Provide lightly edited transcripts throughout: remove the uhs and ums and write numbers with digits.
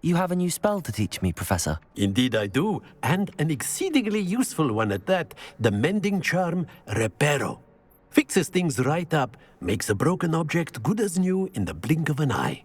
You have a new spell to teach me, Professor. Indeed I do, and an exceedingly useful one at that. The mending charm, Reparo. Fixes things right up, makes a broken object good as new in the blink of an eye.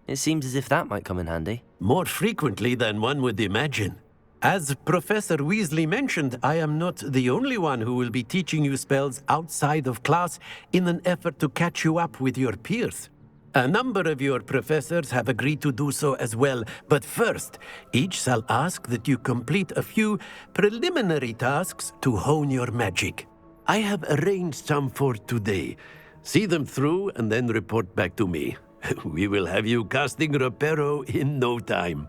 It seems as if that might come in handy. More frequently than one would imagine. As Professor Weasley mentioned, I am not the only one who will be teaching you spells outside of class in an effort to catch you up with your peers. A number of your professors have agreed to do so as well, but first, each shall ask that you complete a few preliminary tasks to hone your magic. I have arranged some for today. See them through and then report back to me. We will have you casting Reparo in no time.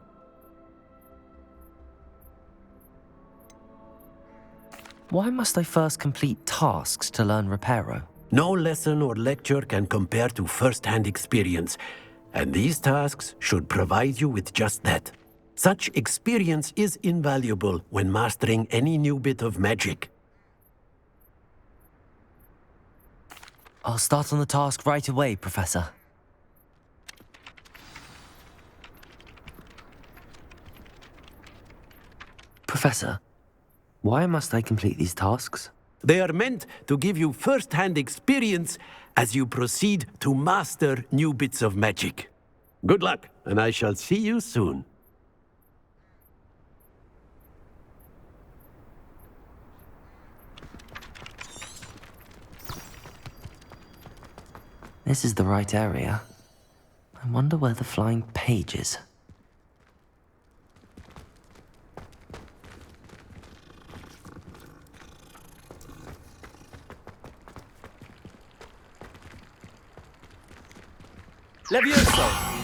Why must I first complete tasks to learn Reparo? No lesson or lecture can compare to first-hand experience, and these tasks should provide you with just that. Such experience is invaluable when mastering any new bit of magic. I'll start on the task right away, Professor. Professor, why must I complete these tasks? They are meant to give you first-hand experience as you proceed to master new bits of magic. Good luck, and I shall see you soon. This is the right area. I wonder where the flying page is. Levioso!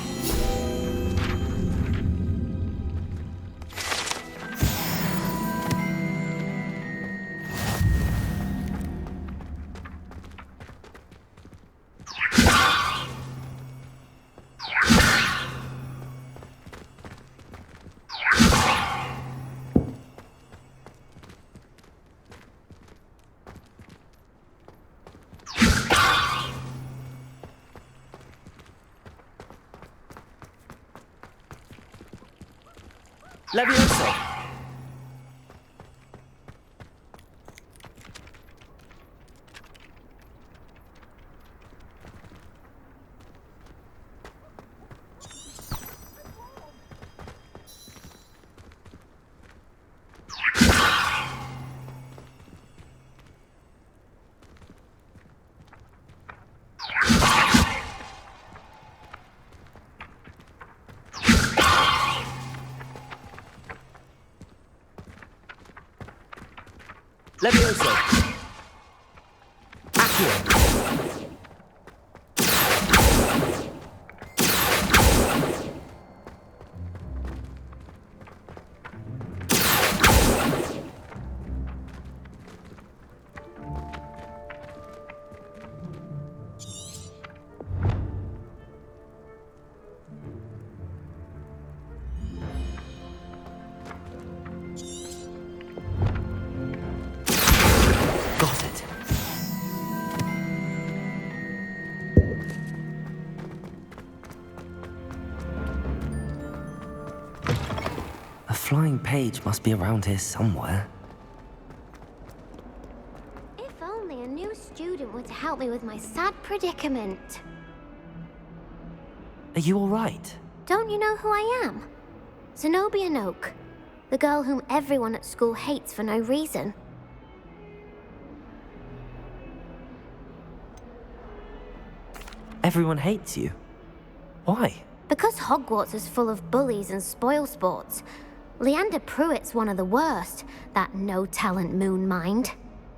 Levioso! Levioso! Accio! Got it. A flying page must be around here somewhere. If only a new student were to help me with my sad predicament. Are you all right? Don't you know who I am? Zenobia Noak, the girl whom everyone at school hates for no reason. Everyone hates you. Why? Because Hogwarts is full of bullies and spoilsports. Leander Pruitt's one of the worst, that no-talent moon mind.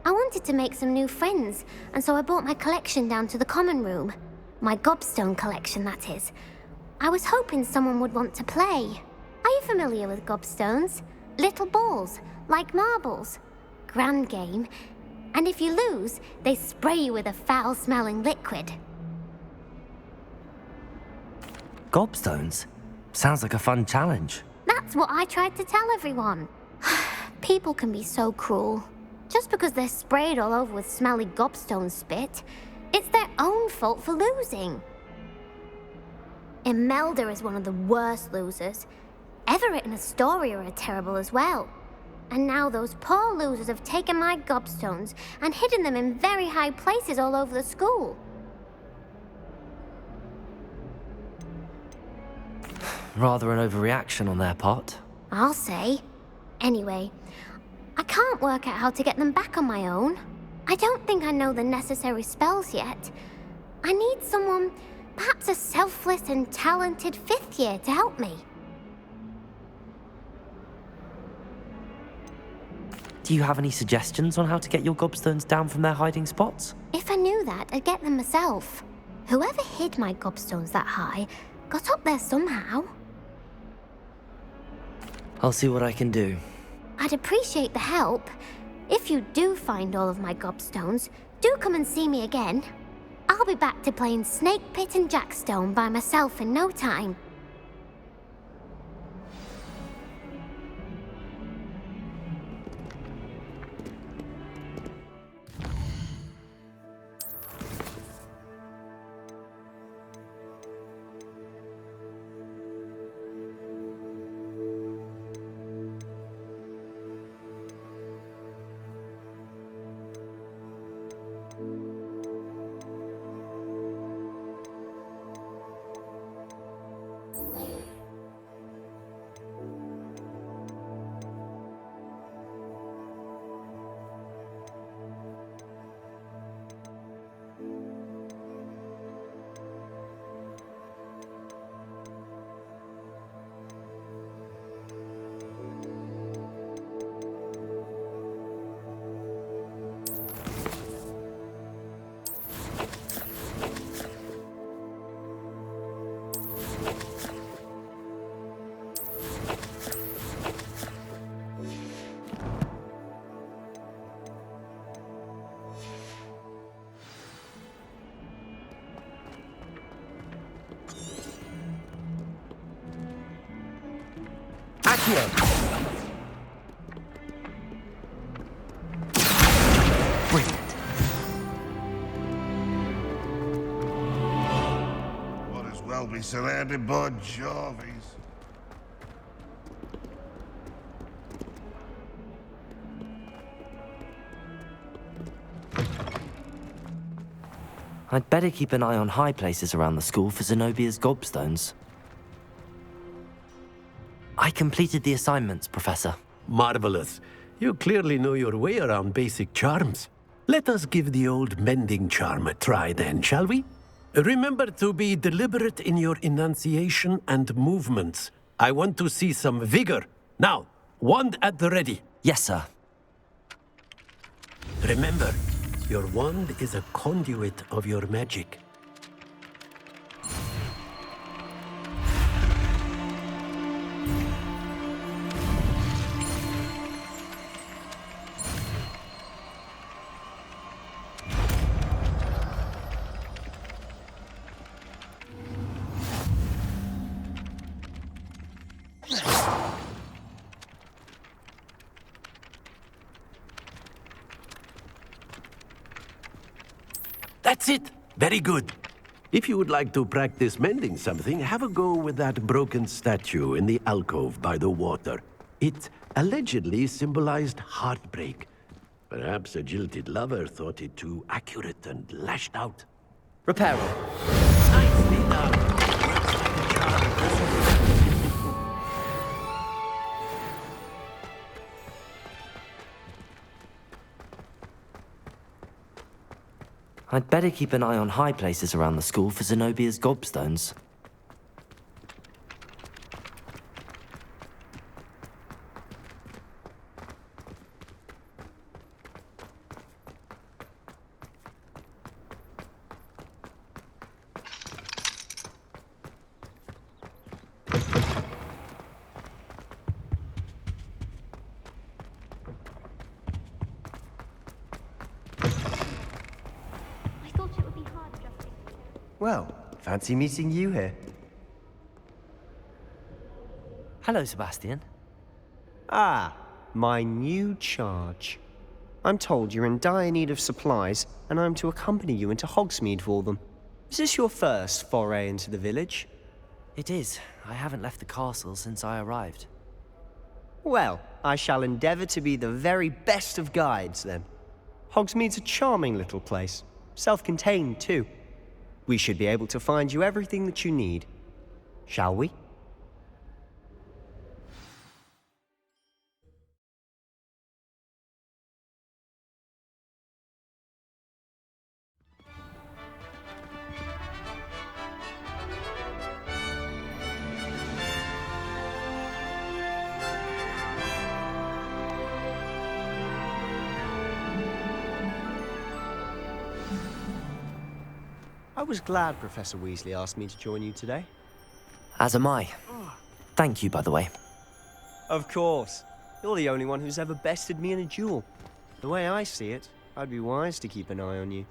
I wanted to make some new friends, and so I brought my collection down to the common room. My gobstone collection, that is. I was hoping someone would want to play. Are you familiar with gobstones? Little balls, like marbles. Grand game. And if you lose, they spray you with a foul-smelling liquid. Gobstones? Sounds like a fun challenge. That's what I tried to tell everyone. People can be so cruel. Just because they're sprayed all over with smelly gobstone spit, it's their own fault for losing. Imelda is one of the worst losers. Everett and Astoria are terrible as well. And now those poor losers have taken my gobstones and hidden them in very high places all over the school. Rather an overreaction on their part. I'll say. Anyway, I can't work out how to get them back on my own. I don't think I know the necessary spells yet. I need someone, perhaps a selfless and talented 5th year to help me. Do you have any suggestions on how to get your gobstones down from their hiding spots? If I knew that, I'd get them myself. Whoever hid my gobstones that high got up there somehow. I'll see what I can do. I'd appreciate the help. If you do find all of my gobstones, do come and see me again. I'll be back to playing Snake Pit and Jackstone by myself in no time. Accio! Brilliant. Might as well be surrounded by Jarvies. I'd better keep an eye on high places around the school for Zenobia's gobstones. I completed the assignments, Professor. Marvelous. You clearly know your way around basic charms. Let us give the old mending charm a try then, shall we? Remember to be deliberate in your enunciation and movements. I want to see some vigor. Now, wand at the ready. Yes, sir. Remember, your wand is a conduit of your magic. That's it. Very good. If you would like to practice mending something, have a go with that broken statue in the alcove by the water. It allegedly symbolized heartbreak. Perhaps a jilted lover thought it too accurate and lashed out. Reparo. Nicely done. Works like a charm, doesn't it? I'd better keep an eye on high places around the school for Zenobia's gobstones. Well, fancy meeting you here. Hello, Sebastian. Ah, my new charge. I'm told you're in dire need of supplies, and I'm to accompany you into Hogsmeade for them. Is this your first foray into the village? It is. I haven't left the castle since I arrived. Well, I shall endeavor to be the very best of guides, then. Hogsmeade's a charming little place. Self-contained, too. We should be able to find you everything that you need. Shall we? I was glad Professor Weasley asked me to join you today. As am I. Thank you, by the way. Of course. You're the only one who's ever bested me in a duel. The way I see it, I'd be wise to keep an eye on you.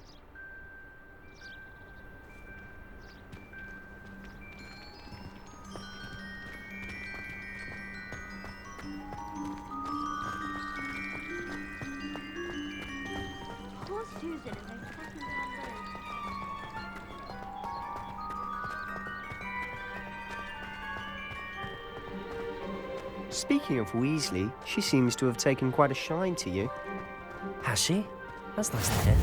Speaking of Weasley, she seems to have taken quite a shine to you. Has she? That's nice to hear.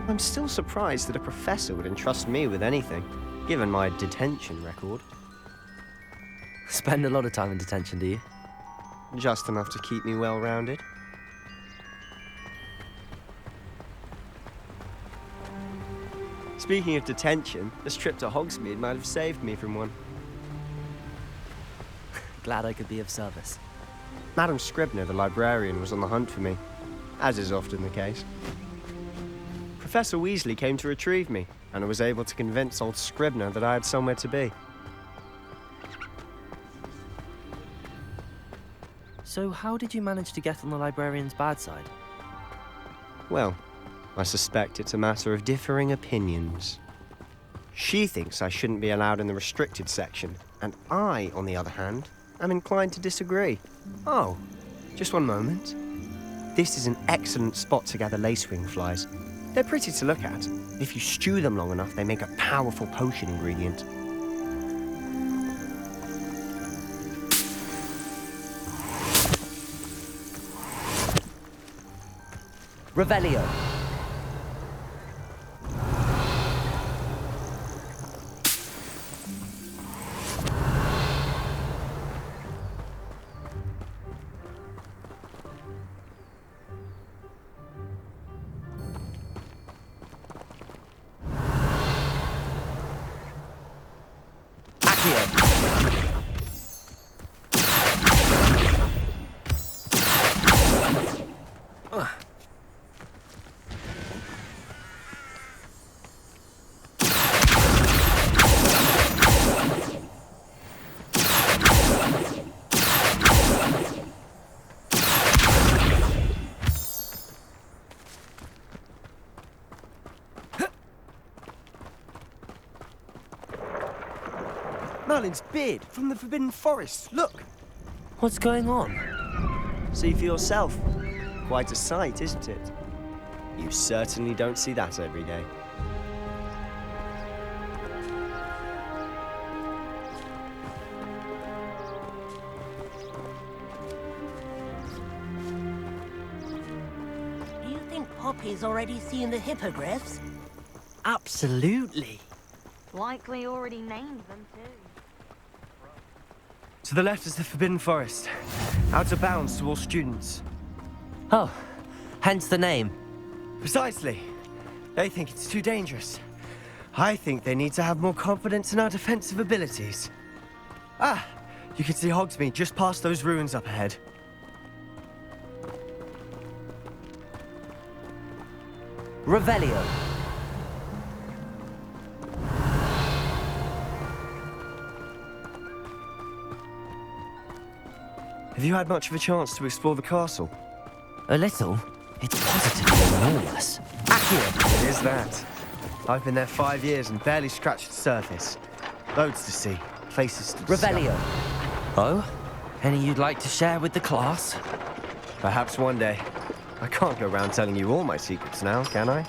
I'm still surprised that a professor would entrust me with anything, given my detention record. Spend a lot of time in detention, do you? Just enough to keep me well-rounded. Speaking of detention, this trip to Hogsmeade might have saved me from one. Glad I could be of service. Madam Scribner, the librarian, was on the hunt for me, as is often the case. Professor Weasley came to retrieve me, and I was able to convince old Scribner that I had somewhere to be. So how did you manage to get on the librarian's bad side? Well, I suspect it's a matter of differing opinions. She thinks I shouldn't be allowed in the restricted section, and I, on the other hand, am inclined to disagree. Oh, just one moment. This is an excellent spot to gather lacewing flies. They're pretty to look at. If you stew them long enough, they make a powerful potion ingredient. Revelio. Merlin's beard from the Forbidden Forest. Look! What's going on? See for yourself. Quite a sight, isn't it? You certainly don't see that every day. Do you think Poppy's already seen the hippogriffs? Absolutely. Likely already named them too. To the left is the Forbidden Forest. Out of bounds to all students. Oh, hence the name. Precisely. They think it's too dangerous. I think they need to have more confidence in our defensive abilities. Ah, you can see Hogsmeade just past those ruins up ahead. Revelio. Have you had much of a chance to explore the castle? A little. It's positively enormous. Accurate. It is that. I've been there 5 years and barely scratched the surface. Loads to see. Places to discover. Revelio. Oh? Any you'd like to share with the class? Perhaps one day. I can't go around telling you all my secrets now, can I?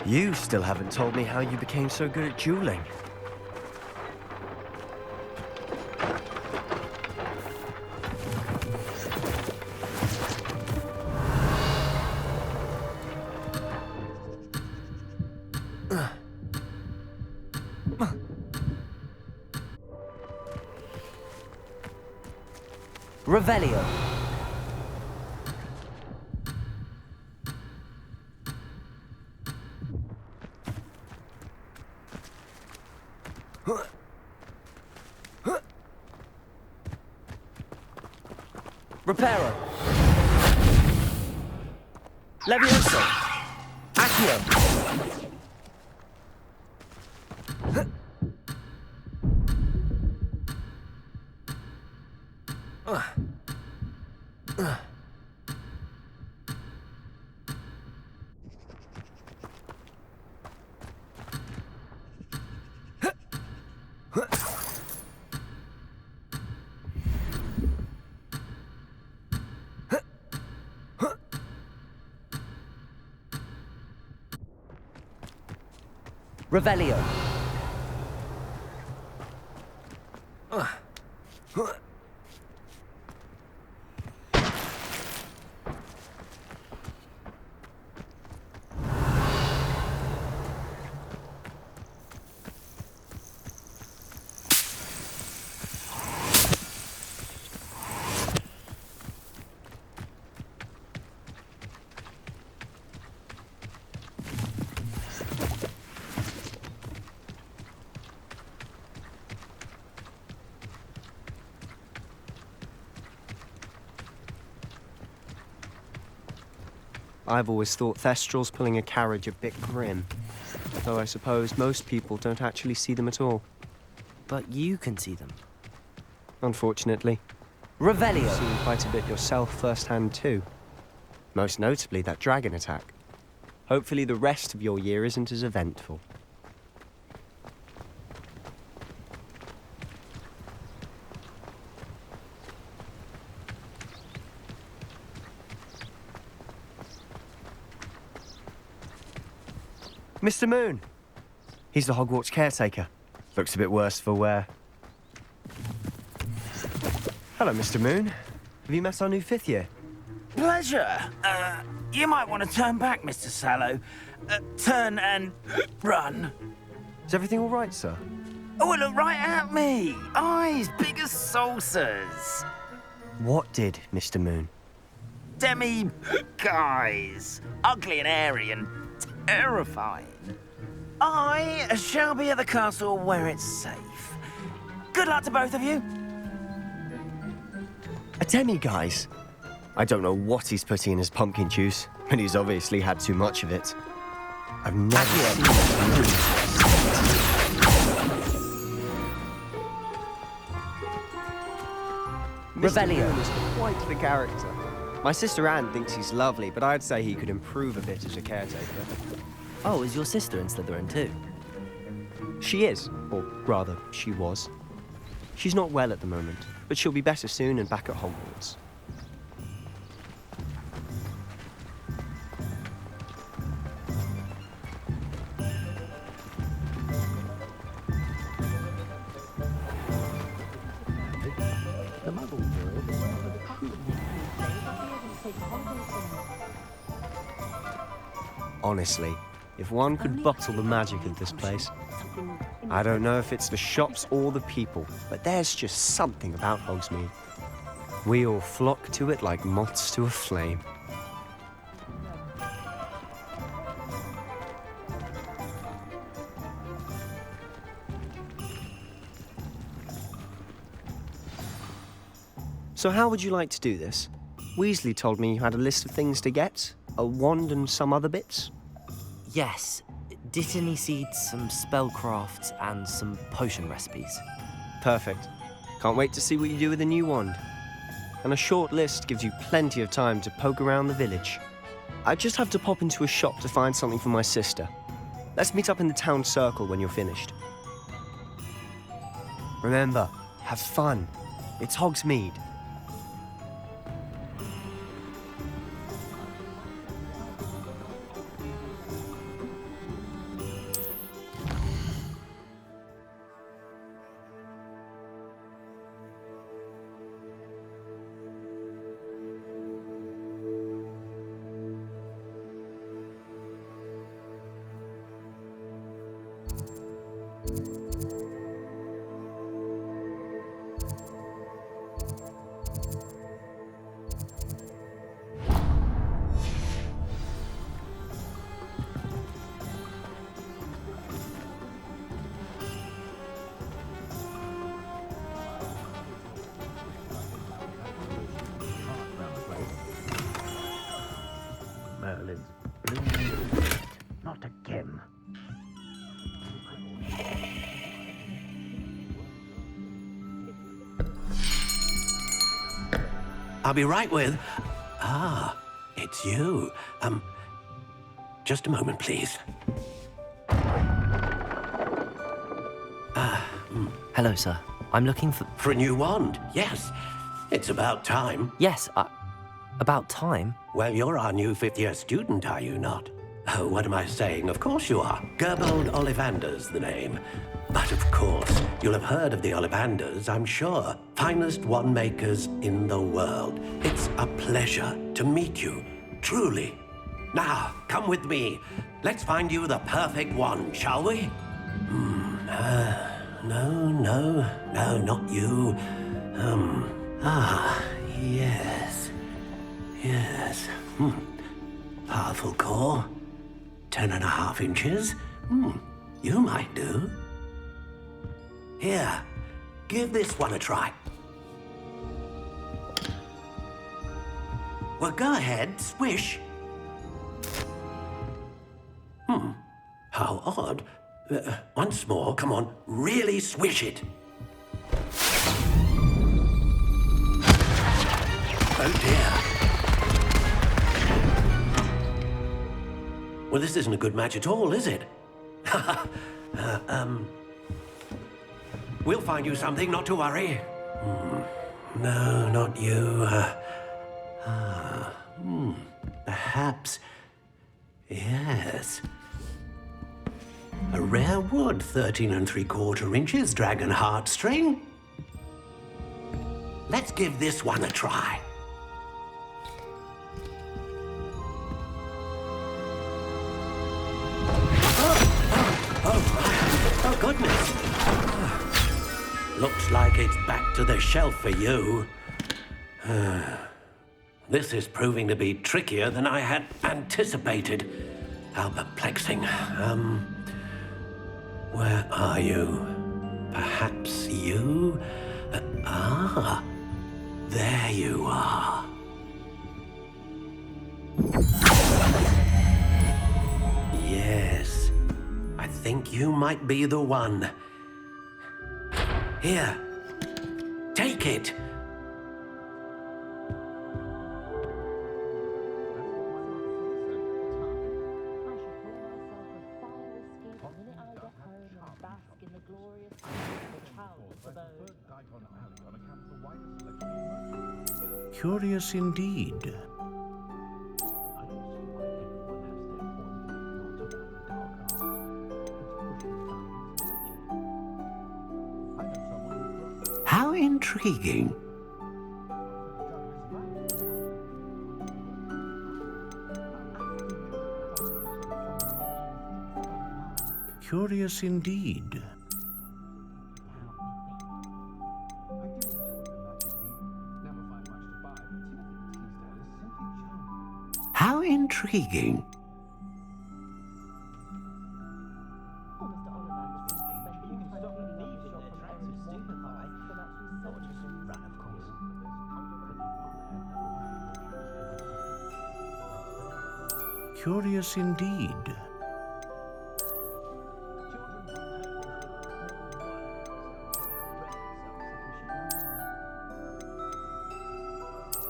You still haven't told me how you became so good at dueling. Revelio. Reparo. Levioso. Accio. Revelio. I've always thought Thestrals pulling a carriage a bit grim, though I suppose most people don't actually see them at all. But you can see them. Unfortunately. Revelio. You've seen quite a bit yourself firsthand too. Most notably that dragon attack. Hopefully the rest of your year isn't as eventful. Mr. Moon! He's the Hogwarts caretaker. Looks a bit worse for wear. Hello, Mr. Moon. Have you met our new fifth year? Pleasure. You might want to turn back, Mr. Sallow. Turn and run. Is everything all right, sir? Oh, look right at me. Eyes big as saucers. What did, Mr. Moon? Demi guys. Ugly and airy and terrifying. I shall be at the castle where it's safe. Good luck to both of you. A demi-guise? I don't know what he's putting in his pumpkin juice, but he's obviously had too much of it. I've never seen Revelio. Moon is quite the character. My sister Anne thinks he's lovely, but I'd say he could improve a bit as a caretaker. Oh, is your sister in Slytherin too? She is, or rather, she was. She's not well at the moment, but she'll be better soon and back at Hogwarts. Honestly, if one could bottle the magic of this place. I don't know if it's the shops or the people, but there's just something about Hogsmeade. We all flock to it like moths to a flame. So how would you like to do this? Weasley told me you had a list of things to get, a wand and some other bits. Yes. Dittany seeds, some spellcrafts, and some potion recipes. Perfect. Can't wait to see what you do with the new wand. And a short list gives you plenty of time to poke around the village. I just have to pop into a shop to find something for my sister. Let's meet up in the town circle when you're finished. Remember, have fun. It's Hogsmeade. I'll be right with... Ah, it's you. Just a moment, please. Hello, sir. I'm looking for... For a new wand, yes. It's about time. Yes, about time. Well, you're our new fifth-year student, are you not? Oh, what am I saying? Of course you are. Gerbold Ollivander's the name. But of course, you'll have heard of the Ollivanders, I'm sure. Finest wand makers in the world. It's a pleasure to meet you, truly. Now, come with me. Let's find you the perfect wand, shall we? No, not you. Yes. Powerful core. 10.5 inches. You might do. Here, give this one a try. Well, go ahead, swish. How odd. Once more, come on, really swish it. Oh dear. Well, this isn't a good match at all, is it? We'll find you something, not to worry. No, not you. Perhaps... Yes. A rare wood, 13 3/4 inches, dragon heartstring. Let's give this one a try. Oh, goodness. Looks like it's back to the shelf for you. This is proving to be trickier than I had anticipated. How perplexing. Where are you? Perhaps you? There you are. Yes, I think you might be the one. Here, take it. Curious indeed. How intriguing. Curious indeed. How intriguing. Curious indeed.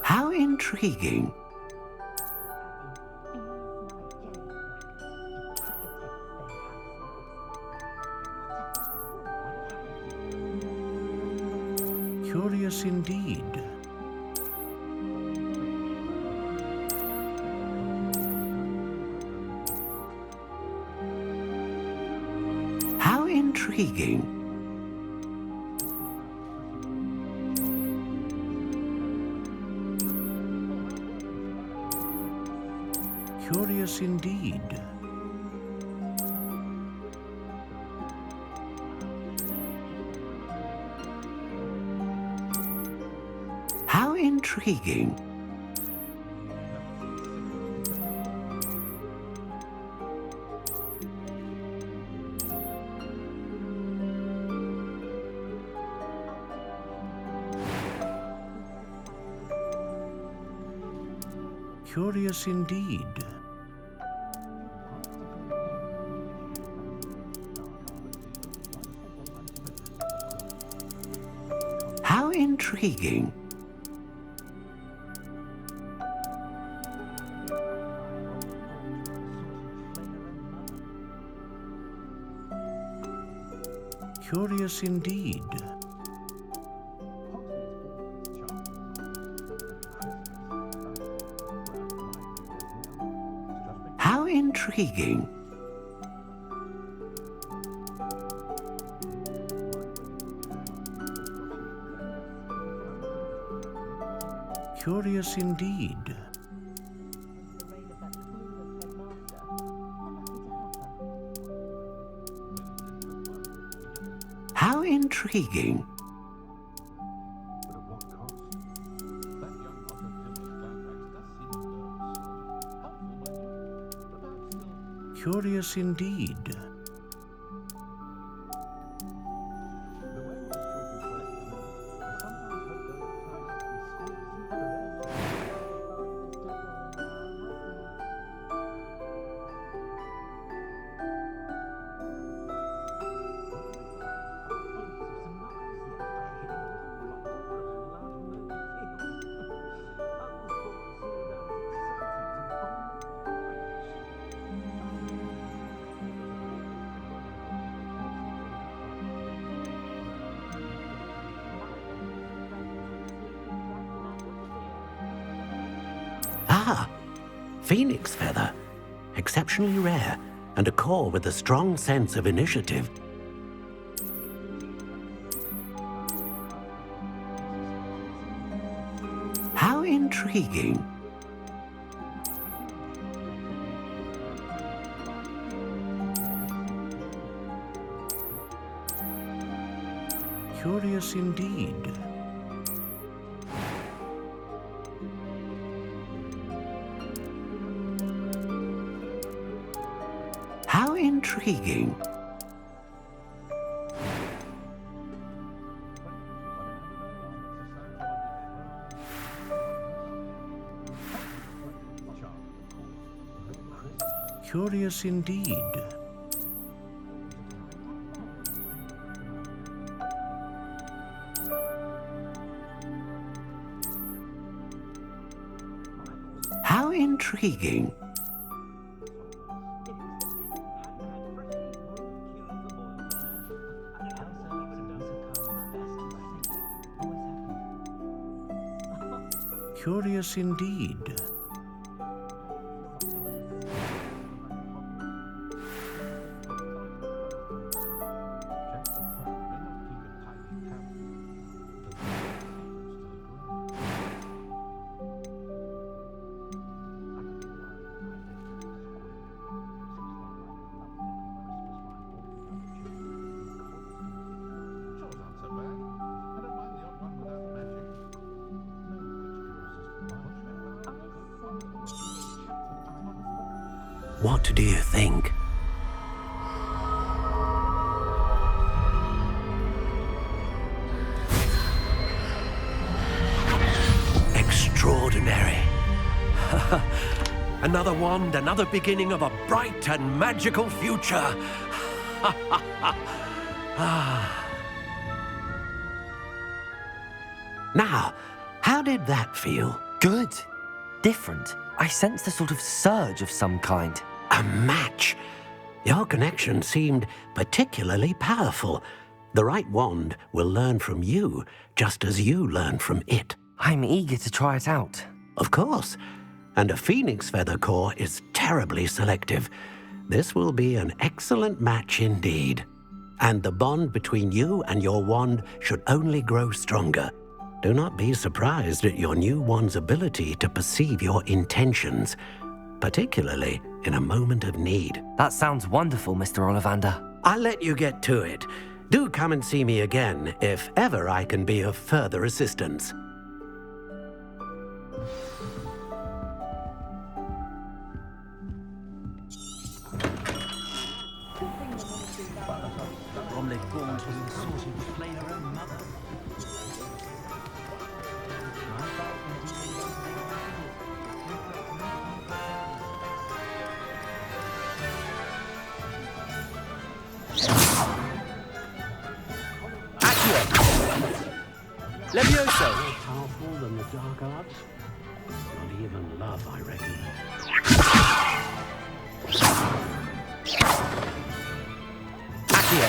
How intriguing. Curious indeed. How intriguing. Curious indeed. How intriguing. Curious indeed. How intriguing. Curious indeed. How intriguing. Curious indeed. How intriguing. Curious indeed. Ah, phoenix feather. Exceptionally rare, and a core with a strong sense of initiative. How intriguing. Curious indeed. How intriguing. Curious indeed. How intriguing. Curious indeed. What do you think? Extraordinary. Another wand, another beginning of a bright and magical future. Now, how did that feel? Good. Different. I sensed a sort of surge of some kind. A match. Your connection seemed particularly powerful. The right wand will learn from you, just as you learn from it. I'm eager to try it out. Of course. And a phoenix feather core is terribly selective. This will be an excellent match indeed. And the bond between you and your wand should only grow stronger. Do not be surprised at your new wand's ability to perceive your intentions, particularly in a moment of need. That sounds wonderful, Mr. Ollivander. I'll let you get to it. Do come and see me again if ever I can be of further assistance. Levioso! More powerful than the dark arts? Not even love, I reckon. Accio!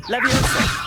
Levioso!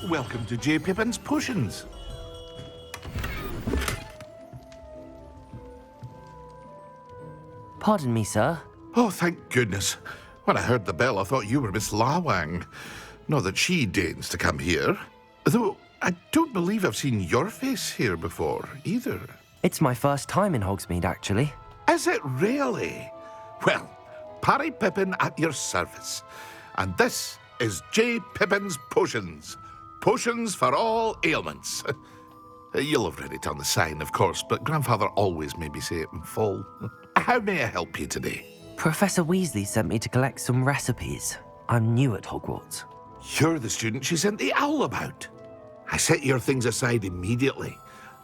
Welcome to J. Pippin's Potions. Pardon me, sir. Oh, thank goodness. When I heard the bell, I thought you were Miss Lawang. Not that she deigns to come here. Though I don't believe I've seen your face here before, either. It's my first time in Hogsmeade, actually. Is it really? Well, Parry Pippin at your service. And this is J. Pippin's Potions. Potions for all ailments. You'll have read it on the sign, of course, but Grandfather always made me say it in full. How may I help you today? Professor Weasley sent me to collect some recipes. I'm new at Hogwarts. You're the student she sent the owl about. I set your things aside immediately.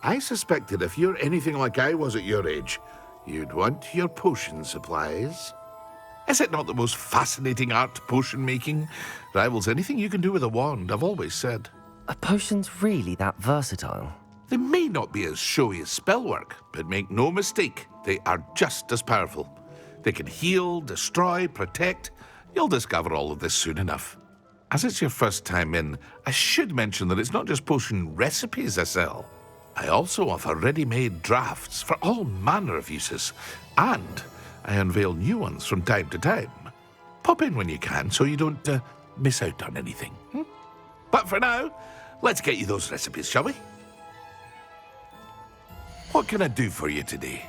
I suspected if you're anything like I was at your age, you'd want your potion supplies. Is it not the most fascinating art, potion making? Rivals anything you can do with a wand, I've always said. Are potions really that versatile? They may not be as showy as spellwork, but make no mistake, they are just as powerful. They can heal, destroy, protect. You'll discover all of this soon enough. As it's your first time in, I should mention that it's not just potion recipes I sell. I also offer ready-made drafts for all manner of uses, and I unveil new ones from time to time. Pop in when you can so you don't miss out on anything. But for now, let's get you those recipes, shall we? What can I do for you today?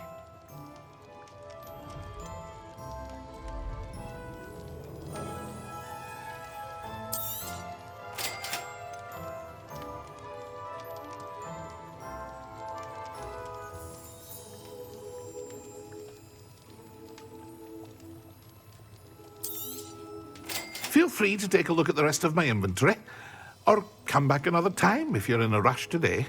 Feel free to take a look at the rest of my inventory, or come back another time if you're in a rush today.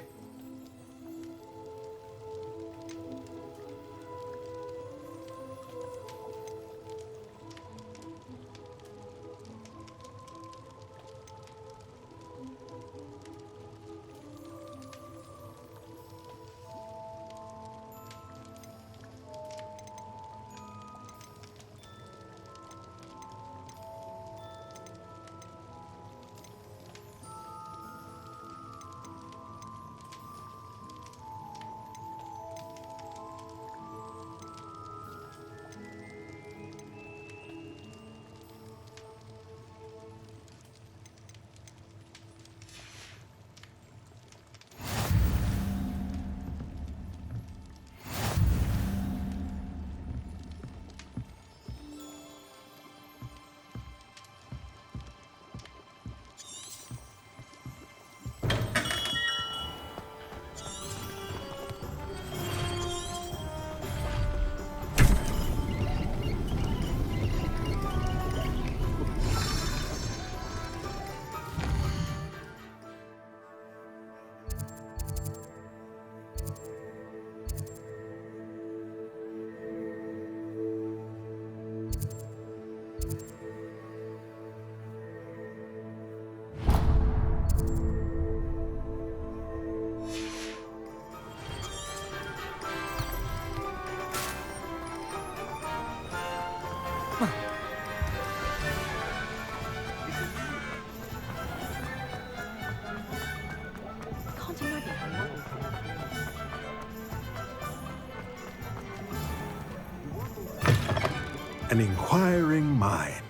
An inquiring mind.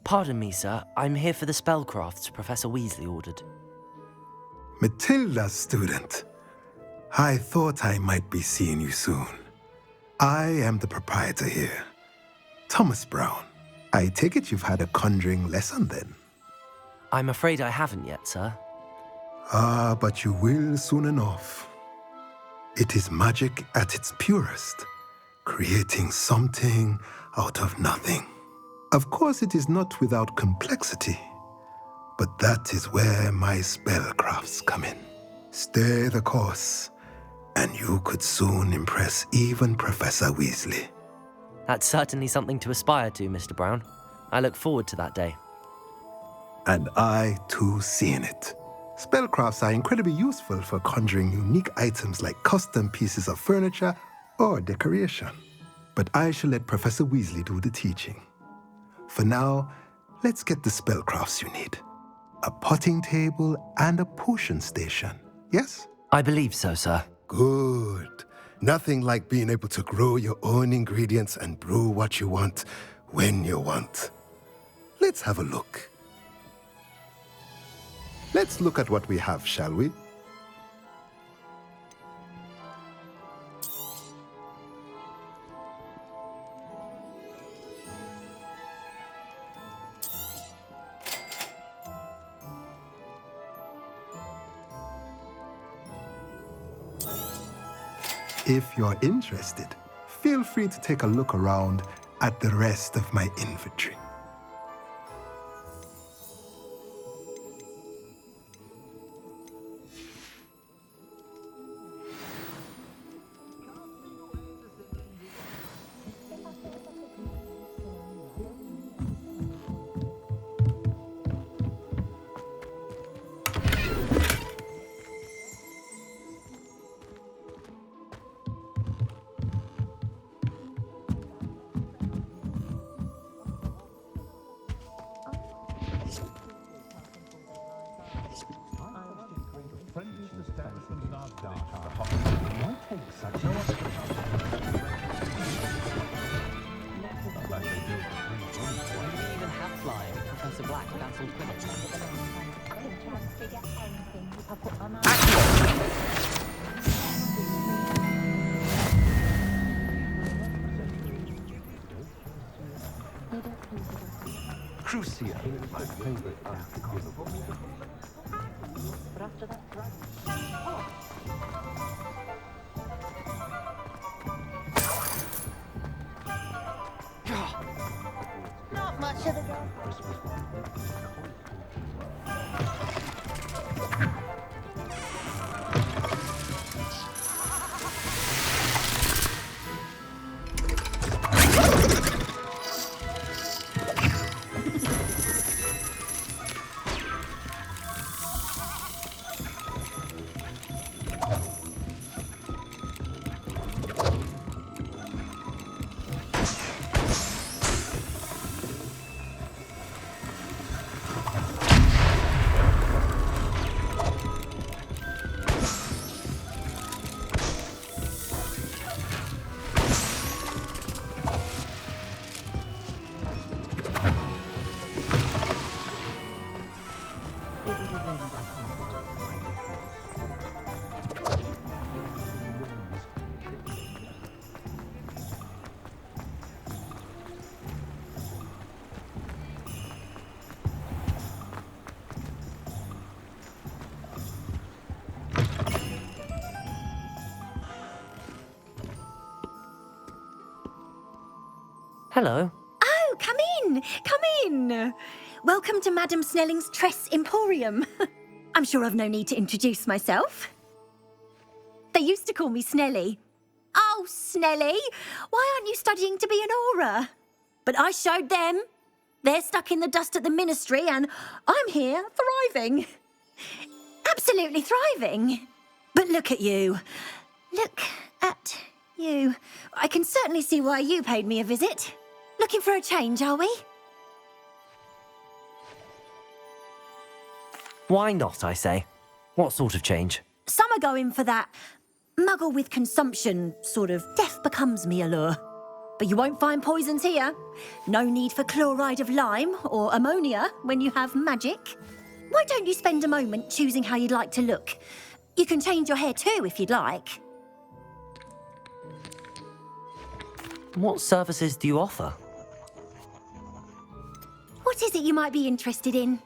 Pardon me, sir. I'm here for the spellcrafts Professor Weasley ordered. Matilda's student. I thought I might be seeing you soon. I am the proprietor here, Thomas Brown. I take it you've had a conjuring lesson then? I'm afraid I haven't yet, sir. Ah, but you will soon enough. It is magic at its purest, creating something out of nothing. Of course, it is not without complexity, but that is where my spellcrafts come in. Stay the course, and you could soon impress even Professor Weasley. That's certainly something to aspire to, Mr. Brown. I look forward to that day. And I, too, seeing it. Spellcrafts are incredibly useful for conjuring unique items like custom pieces of furniture or decoration. But I shall let Professor Weasley do the teaching. For now, let's get the spellcrafts you need. A potting table and a potion station, yes? I believe so, sir. Good. Nothing like being able to grow your own ingredients and brew what you want when you want. Let's have a look. Let's look at what we have, shall we? If you're interested, feel free to take a look around at the rest of my inventory. Crucia, my favorite article. But after that, Not much of a go. Hello. Oh, come in! Come in! Welcome to Madame Snelling's Tress Emporium. I'm sure I've no need to introduce myself. They used to call me Snelly. Oh, Snelly, why aren't you studying to be an aura? But I showed them. They're stuck in the dust at the ministry and I'm here thriving. Absolutely thriving. But look at you. Look at you. I can certainly see why you paid me a visit. Looking for a change, are we? Why not, I say? What sort of change? Some are going for that muggle with consumption, sort of death becomes me allure. But you won't find poisons here. No need for chloride of lime or ammonia when you have magic. Why don't you spend a moment choosing how you'd like to look? You can change your hair too if you'd like. What services do you offer? What is it you might be interested in?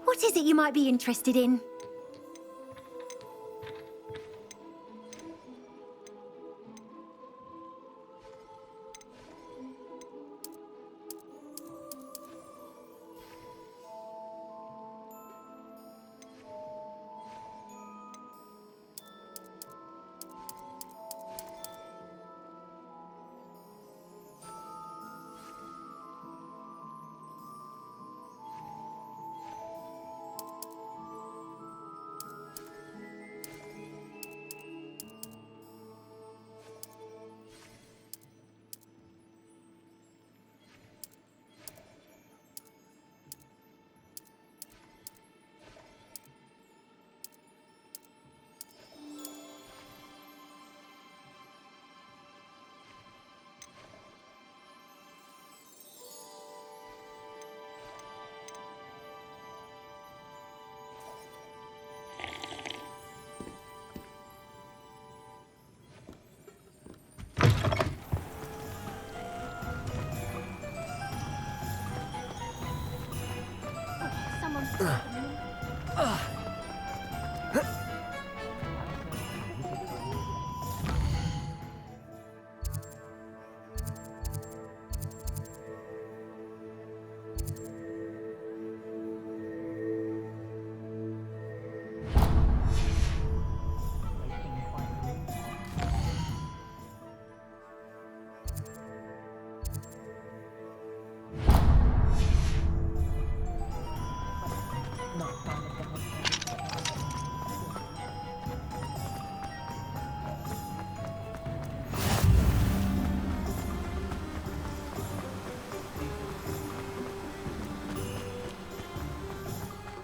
What is it you might be interested in?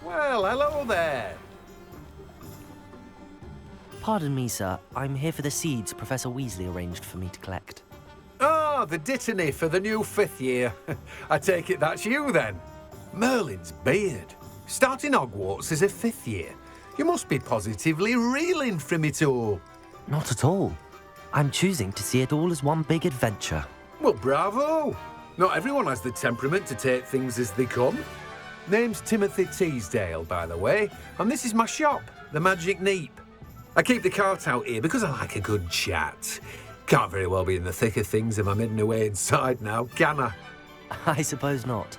Well, hello there. Pardon me, sir. I'm here for the seeds Professor Weasley arranged for me to collect. Ah, the dittany for the new 5th year. I take it that's you, then. Merlin's beard. Starting Hogwarts as a 5th year. You must be positively reeling from it all. Not at all. I'm choosing to see it all as one big adventure. Well, bravo. Not everyone has the temperament to take things as they come. Name's Timothy Teasdale, by the way, and this is my shop, the Magic Neep. I keep the cart out here because I like a good chat. Can't very well be in the thick of things if I'm hidden away inside now, can I? I suppose not.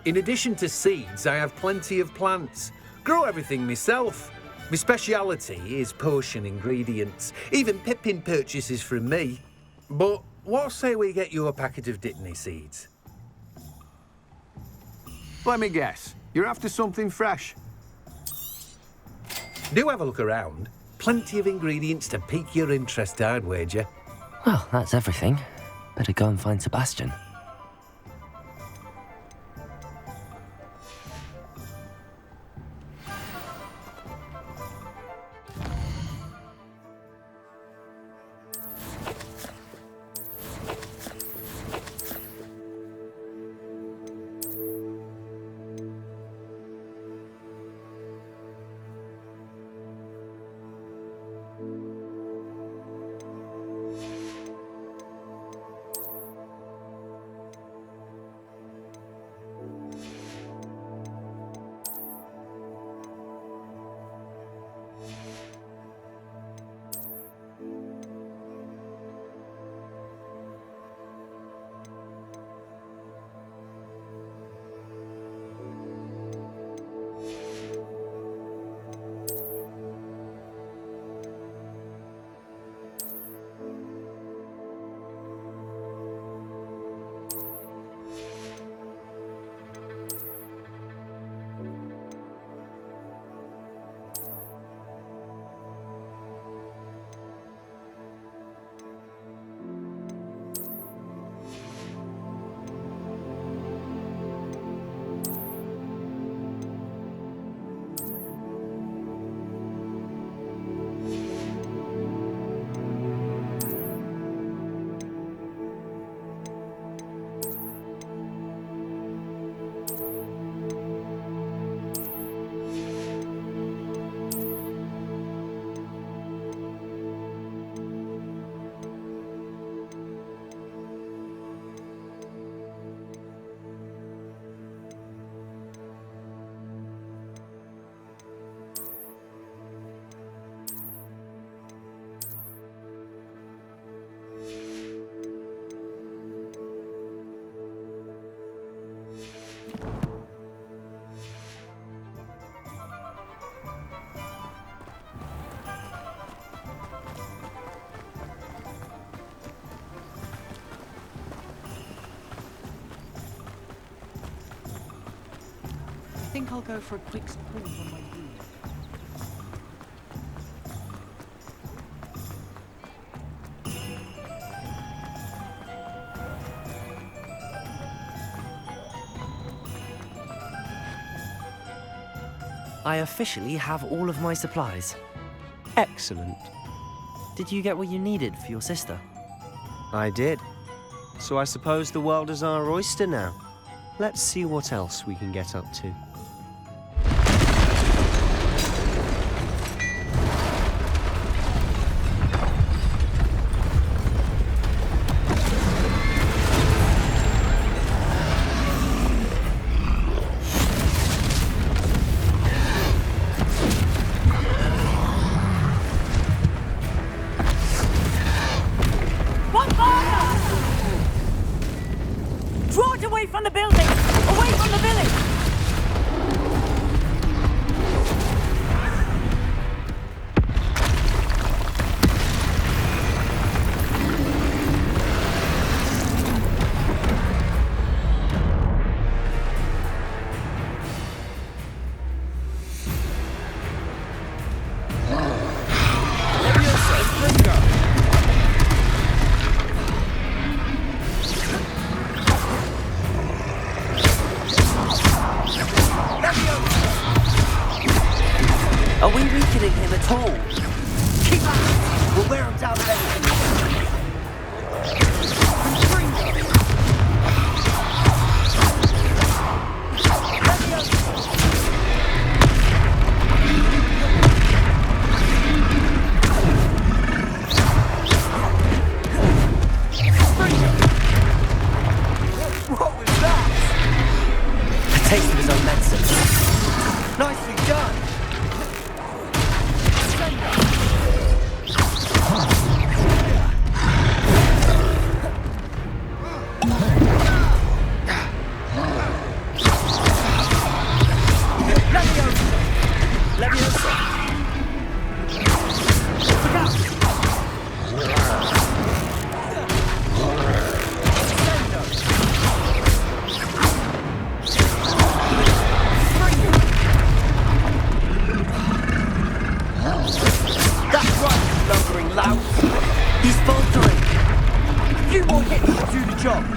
In addition to seeds, I have plenty of plants. Grow everything myself. My speciality is potion ingredients. Even Pippin purchases from me. But what say we get you a packet of Dittany seeds? Let me guess. You're after something fresh. Do have a look around. Plenty of ingredients to pique your interest, I'd wager. Well, that's everything. Better go and find Sebastian. I think I'll go for a quick sprint on my food. I officially have all of my supplies. Excellent. Did you get what you needed for your sister? I did. So I suppose the world is our oyster now. Let's see what else we can get up to. Draw it away from the building! Away from the village! few more hits will do the job.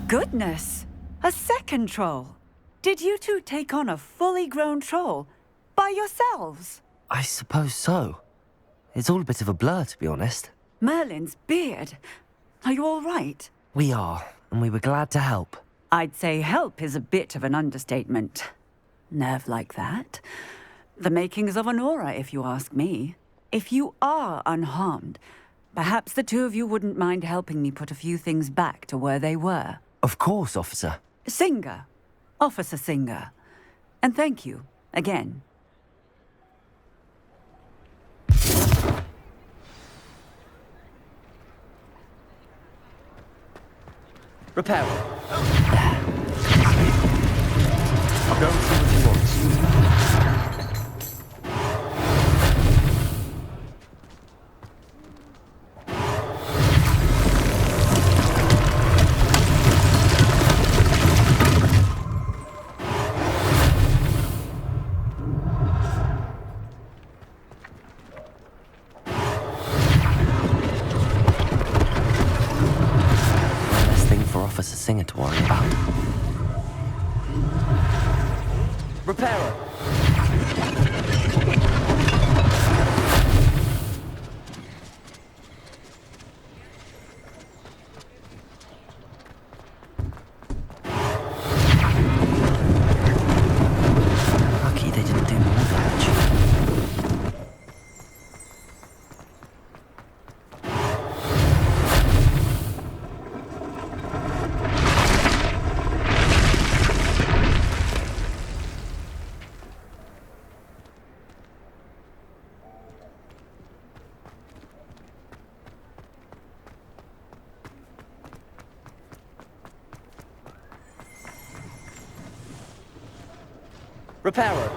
Goodness! A second troll! Did you two take on a fully grown troll by yourselves? I suppose so. It's all a bit of a blur, to be honest. Merlin's beard. Are you all right? We are, and we were glad to help. I'd say help is a bit of an understatement. Nerve like that. The makings of an aura, if you ask me. If you are unharmed, perhaps the two of you wouldn't mind helping me put a few things back to where they were. Of course, officer. Singer. Officer Singer. And thank you, again. Repairer. I'll go and see what he wants. Officer Singer to worry about. Repairer. Lucky they didn't do more damage. Repairer.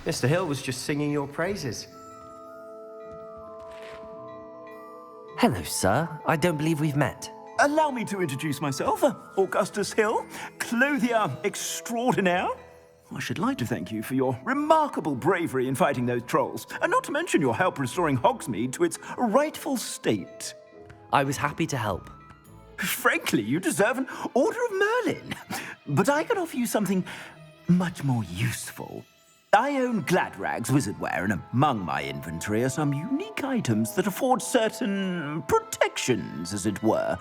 Mr. Hill was just singing your praises. Hello, sir. I don't believe we've met. Allow me to introduce myself, Augustus Hill, clothier extraordinaire. I should like to thank you for your remarkable bravery in fighting those trolls, and not to mention your help restoring Hogsmeade to its rightful state. I was happy to help. Frankly, you deserve an Order of Merlin. But I could offer you something much more useful. I own Gladrag's wizardware, and among my inventory are some unique items that afford certain protections, as it were.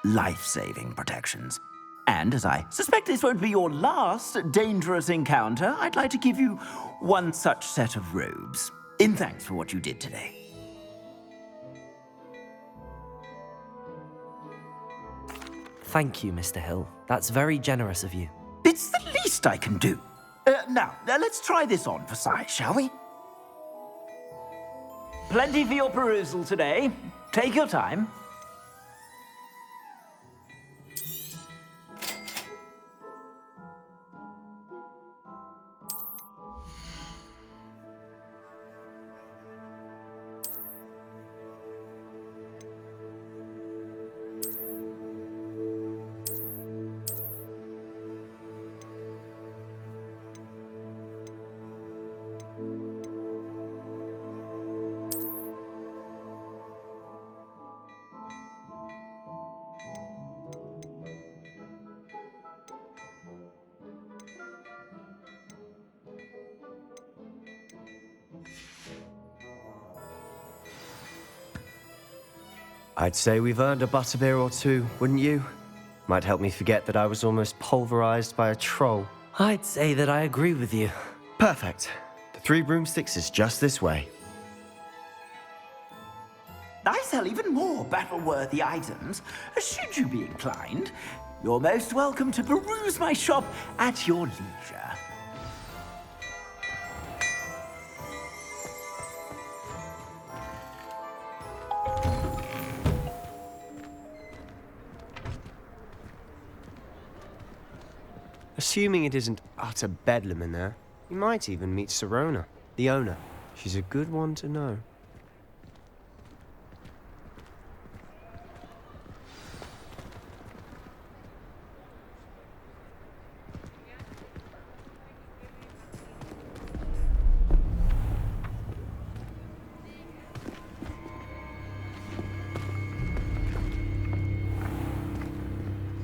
Life-saving protections. And as I suspect this won't be your last dangerous encounter, I'd like to give you one such set of robes, in thanks for what you did today. Thank you, Mr. Hill. That's very generous of you. It's the least I can do. Now, let's try this on for size, shall we? Plenty for your perusal today. Take your time. I'd say we've earned a butterbeer or two, wouldn't you? Might help me forget that I was almost pulverized by a troll. I'd say that I agree with you. Perfect. The 3 broomsticks is just this way. I sell even more battle-worthy items, should you be inclined. You're most welcome to peruse my shop at your leisure. Assuming it isn't utter bedlam in there, you might even meet Sirona, the owner. She's a good one to know.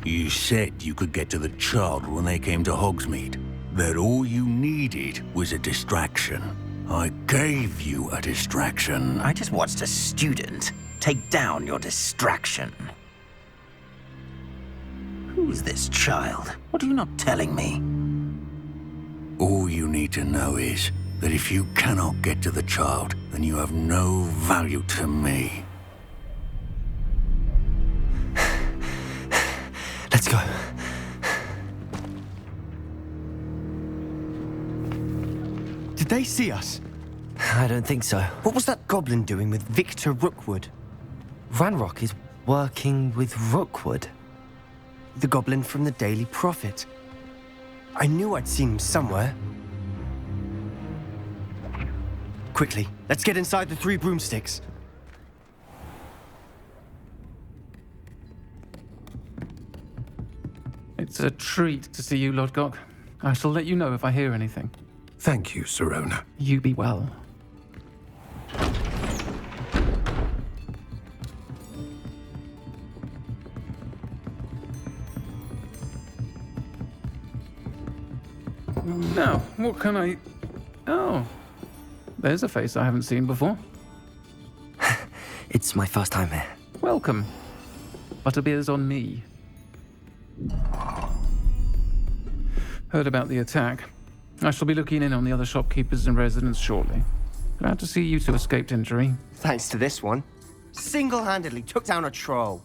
You said you could get to the child when they came to Hogsmeade. That all you needed was a distraction. I gave you a distraction. I just watched a student take down your distraction. Who's this child? What are you not telling me? All you need to know is that if you cannot get to the child, then you have no value to me. Let's go. Did they see us? I don't think so. What was that goblin doing with Victor Rookwood? Ranrock is working with Rookwood. The goblin from the Daily Prophet. I knew I'd seen him somewhere. Quickly, let's get inside the 3 broomsticks. It's a treat to see you, Lodgok. I shall let you know if I hear anything. Thank you, Sirona. You be well. Now, what can I... Oh, there's a face I haven't seen before. It's my first time here. Welcome. Butterbeer's on me. Heard about the attack. I shall be looking in on the other shopkeepers and residents shortly. Glad to see you two escaped injury. Thanks to this one. Single-handedly took down a troll.